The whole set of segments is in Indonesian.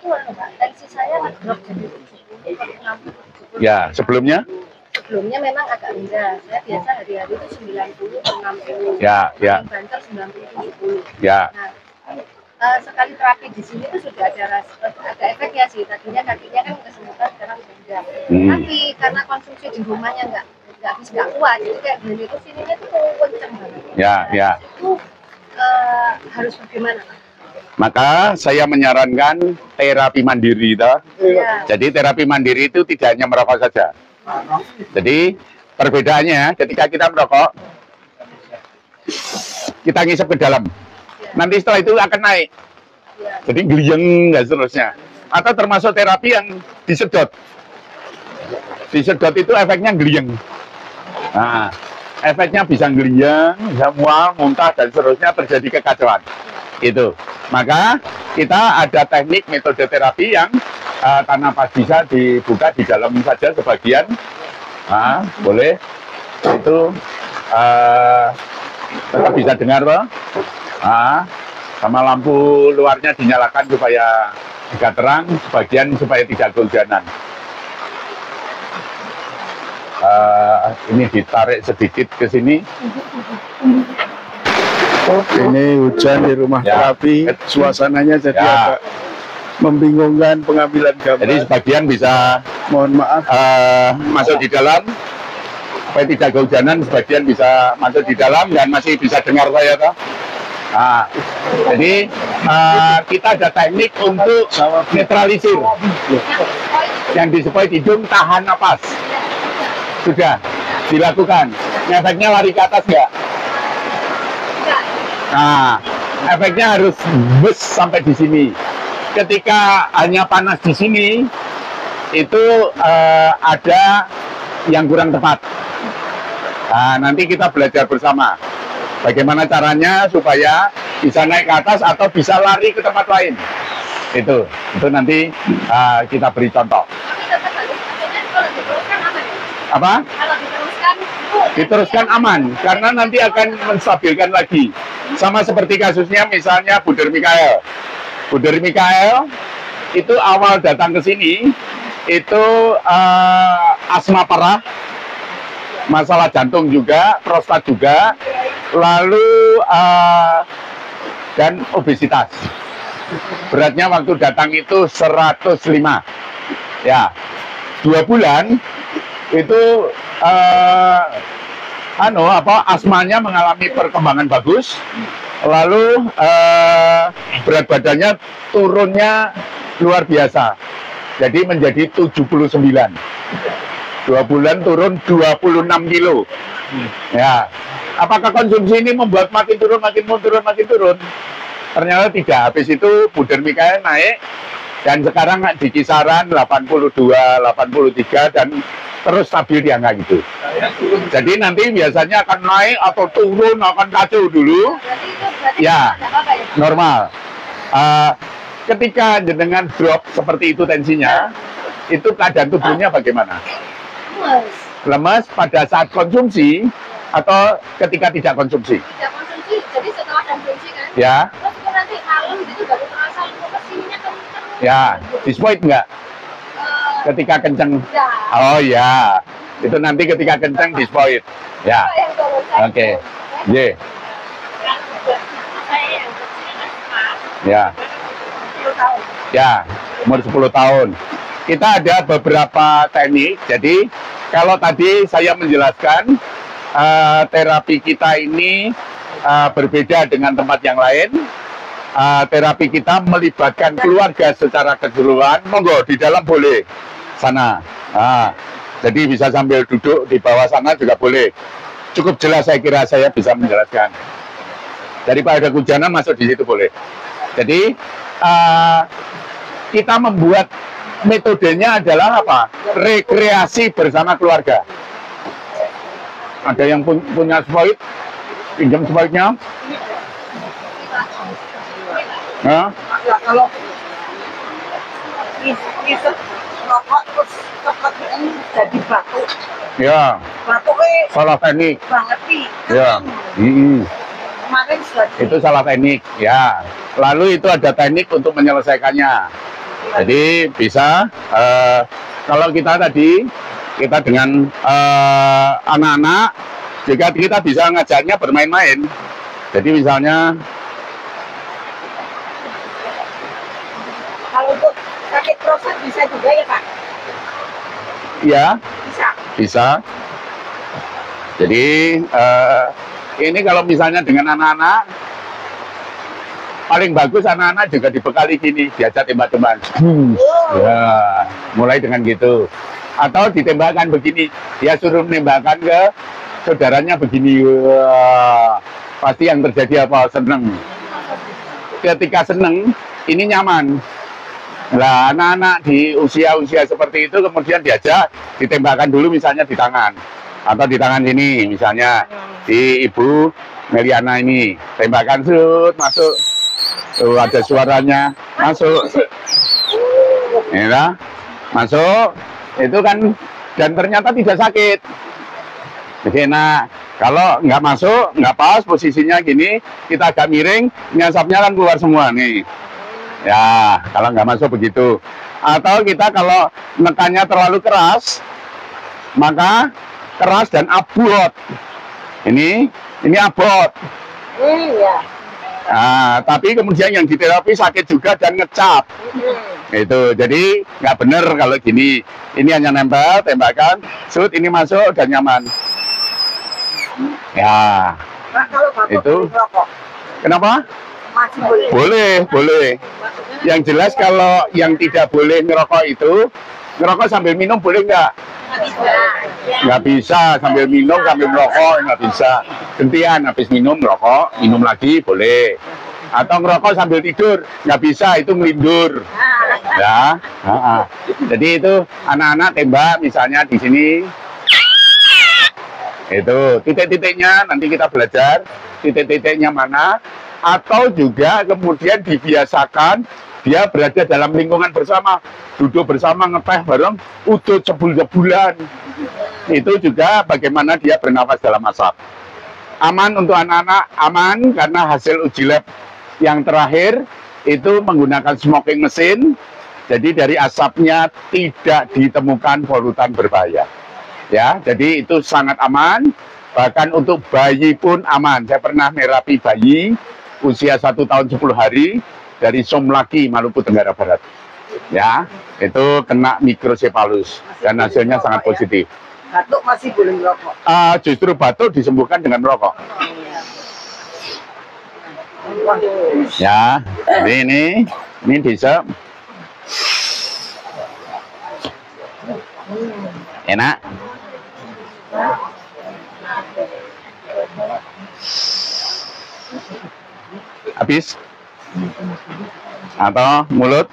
Mbak, tensi saya ngedrop jadi 70 per 60 70. Ya, sebelumnya? Sebelumnya memang agak rendah. Saya biasa hari-hari itu 90 per 60. Ya, ya. Banter 90 70. Ya. Nah, sekali terapi di sini tuh sudah ada efeknya sih. Tadinya kakinya kan kesemutan, sekarang enggak. Tapi karena konsumsi di rumahnya nggak kuat, jadi kayak beli itu sininya tuh kenceng banget. Ya, ya. Itu harus bagaimana? Maka saya menyarankan terapi mandiri, toh. Ya. Jadi terapi mandiri itu tidak hanya merokok saja. Jadi perbedaannya ketika kita merokok, kita ngisep ke dalam. Nanti setelah itu akan naik. Jadi gliyeng dan seterusnya. Atau termasuk terapi yang disedot. Disedot itu efeknya gliyeng. Nah, efeknya bisa gliyeng, bisa mual, muntah dan seterusnya, terjadi kekacauan. Itu. Maka kita ada teknik metode terapi yang tanaman bisa dibuka di dalam saja sebagian. Nah, boleh. Itu tetap bisa dengar, Pak. Nah, sama lampu luarnya dinyalakan supaya agak terang, sebagian supaya tidak kehujanan. Ini ditarik sedikit ke sini. Ini hujan di rumah terapi, suasananya jadi agak membingungkan pengambilan gambar. Jadi sebagian bisa, mohon maaf, masuk di dalam, supaya tidak kehujanan, sebagian bisa masuk di dalam dan masih bisa dengar saya, toh. Nah, jadi kita ada teknik untuk netralisir yang disebut hidung tahan napas. Sudah dilakukan. Efeknya lari ke atas nggak? Nah, efeknya harus bus sampai di sini. Ketika hanya panas di sini, itu ada yang kurang tepat. Nah, nanti kita belajar bersama. Bagaimana caranya supaya bisa naik ke atas atau bisa lari ke tempat lain. Itu nanti kita beri contoh. Apa? Diteruskan aman, karena nanti akan menstabilkan lagi. Sama seperti kasusnya misalnya Bu Mikael. Bu Mikael itu awal datang ke sini, itu asma parah, masalah jantung juga, prostat juga, lalu dan obesitas. Beratnya waktu datang itu 105. Ya, 2 bulan itu asmanya mengalami perkembangan bagus, lalu berat badannya turunnya luar biasa, jadi menjadi 79. 2 bulan turun 26 kilo. Ya, apakah konsumsi ini membuat makin turun? Ternyata tidak. Habis itu Bu Mikael naik dan sekarang di kisaran 82, 83 dan terus stabil di angka gitu. Jadi nanti biasanya akan naik atau turun, akan kacau dulu. Ya, normal. Ketika dengan drop seperti itu tensinya, itu keadaan tubuhnya bagaimana? Lemas pada saat konsumsi atau ketika tidak konsumsi? Tidak konsumsi, jadi setelah konsumsi kan? Ya. Terus itu nanti malam gitu baru terasa kesininya kenceng. Ya, disvoid nggak? Ketika kenceng? Ya. Oh ya, itu nanti ketika kenceng disvoid. Ya. Oke. Y. Ya. Ya, umur 10 tahun. Kita ada beberapa teknik. Jadi kalau tadi saya menjelaskan terapi kita ini berbeda dengan tempat yang lain. Terapi kita melibatkan keluarga secara keseluruhan. Monggo di dalam boleh sana. Jadi bisa sambil duduk di bawah sana juga boleh. Cukup jelas saya kira saya bisa menjelaskan. Daripada kehujanan masuk di situ boleh. Jadi kita membuat metodenya adalah apa? Rekreasi bersama keluarga. Ada yang punya spoid, pinjam spoidnya. Nah, kalau isep rokok terus kemudian jadi batuk. Ya. Batuknya salah teknik. Banget sih. Ya. Kemarin sudah itu salah teknik. Ya. Lalu itu ada teknik untuk menyelesaikannya. Jadi bisa kalau kita tadi kita dengan anak-anak juga kita bisa ngajarnya bermain-main. Jadi misalnya Kalau untuk sakit prostat bisa juga ya Pak? ya Bisa. bisa. Jadi ini kalau misalnya dengan anak-anak paling bagus anak-anak juga dibekali gini, diajak tembak-tembakan. Ya, mulai dengan gitu. Atau ditembakkan begini, dia suruh menembakkan ke saudaranya begini. Wah, pasti yang terjadi apa? Seneng. Ketika seneng, ini nyaman. Nah, anak-anak di usia-usia seperti itu kemudian diajak ditembakkan dulu misalnya di tangan. Atau di tangan sini, misalnya di Ibu Meliana ini. Tembakan, masuk. Tuh ada suaranya, masuk. Ya, masuk. Itu kan, dan ternyata tidak sakit. Jadi enak. Kalau nggak masuk, nggak pas posisinya gini, kita agak miring, nyasapnya kan keluar semua nih. Ya, kalau nggak masuk begitu. Atau kita kalau nekannya terlalu keras, maka keras dan abot. Ini abot. Iya. Nah, tapi kemudian yang diterapi sakit juga dan ngecap. Itu, jadi nggak bener kalau gini. Ini hanya nempel, tembakan, ini masuk dan nyaman. Ya. Pak, kalau batuk Itu. boleh merokok? Kenapa? Masih boleh. Boleh. Yang jelas kalau yang tidak boleh ngerokok itu, ngerokok sambil minum boleh nggak? Nggak bisa, sambil minum, sambil merokok, nggak bisa. Gantian, habis minum, ngerokok, minum lagi, boleh. Atau ngerokok sambil tidur, nggak bisa, itu melindur. Ya, jadi itu anak-anak tembak, misalnya di sini. Itu, titik-titiknya nanti kita belajar, titik-titiknya mana. Atau juga kemudian dibiasakan dia berada dalam lingkungan bersama, duduk bersama, ngeteh bareng, udut sebulan. Itu juga bagaimana dia bernafas dalam asap. Aman untuk anak-anak, aman karena hasil uji lab yang terakhir itu menggunakan smoking mesin. Jadi dari asapnya tidak ditemukan polutan berbahaya. Ya, jadi itu sangat aman. Bahkan untuk bayi pun aman. Saya pernah nerapi bayi usia 1 tahun 10 hari dari Somlaki, Maluku Tenggara Barat. Ya, itu kena mikrosefalus dan hasilnya sangat positif. Batuk masih boleh merokok? Justru batuk disembuhkan dengan merokok. Ya, ini bisa enak. Habis atau mulut.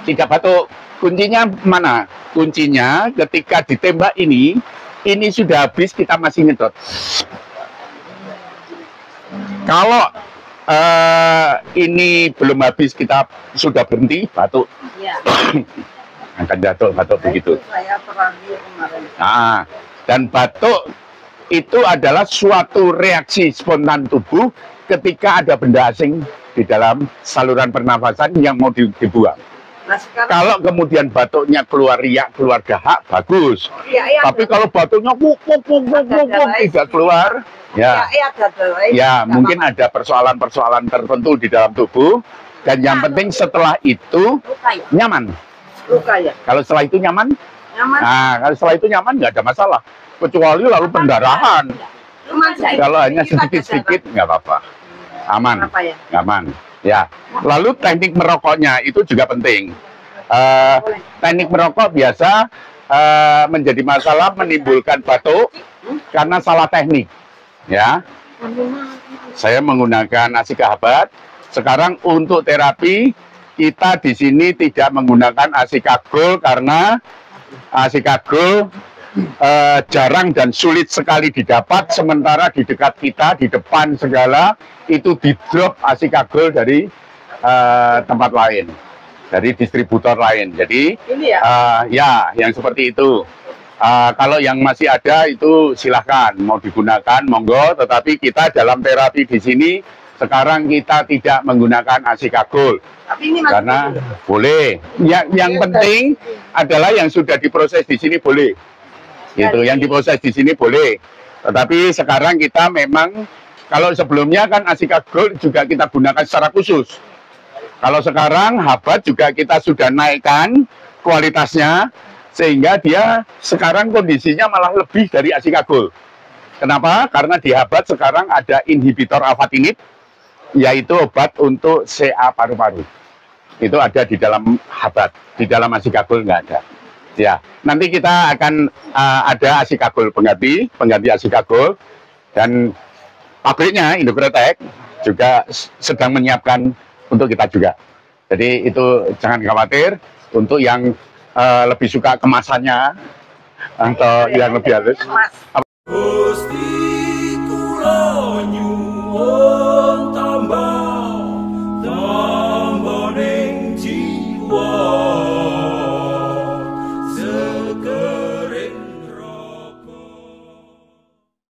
Tidak batuk. Kuncinya mana? Kuncinya ketika ditembak ini sudah habis, kita masih nyedot. Kalau ini belum habis, kita sudah berhenti, batuk. Iya. Akan batuk begitu. Saya pernah kemarin. Nah, dan batuk itu adalah suatu reaksi spontan tubuh ketika ada benda asing di dalam saluran pernafasan yang mau dibuang. Nah, sekarang, Kalau kemudian batuknya keluar riak, keluar dahak, bagus. iya, Tapi kalau batuknya tidak keluar, ya, mungkin ada persoalan-persoalan tertentu di dalam tubuh. Dan yang penting setelah itu luka ya? nyaman. Luka ya? Kalau setelah itu nyaman, Nyaman? nah kalau setelah itu nyaman nggak ada masalah. Kecuali lalu pendarahan. Cuman Kalau hanya sedikit-sedikit nggak apa-apa. Aman, Apa ya? aman. Ya. Lalu teknik merokoknya itu juga penting. Teknik merokok biasa menjadi masalah, menimbulkan batuk karena salah teknik. Ya. Saya menggunakan asikahabat. Sekarang untuk terapi kita di sini tidak menggunakan asikagol karena asikagol jarang dan sulit sekali didapat, sementara di dekat kita, di depan segala, itu di-drop asikagol dari tempat lain, dari distributor lain. Jadi, Ini ya? ya, yang seperti itu. Kalau yang masih ada itu silahkan, mau digunakan, monggo, tetapi kita dalam terapi di sini Sekarang kita tidak menggunakan asikagol Tapi ini masih karena boleh. Yang penting adalah yang sudah diproses di sini boleh. Gitu, yang diproses di sini boleh. Tetapi sekarang kita memang, kalau sebelumnya kan asikagol juga kita gunakan secara khusus. Kalau sekarang habat juga kita sudah naikkan kualitasnya, sehingga dia sekarang kondisinya malah lebih dari asikagol. Kenapa? Karena di habat sekarang ada inhibitor alfatinib, yaitu obat untuk CA paru-paru. Itu ada di dalam habat, di dalam asikagol nggak ada. Ya, nanti kita akan ada asikagol pengganti asikagol, dan pabriknya Indogrotek juga sedang menyiapkan untuk kita juga. Jadi itu jangan khawatir. Untuk yang lebih suka kemasannya atau yang lebih halus.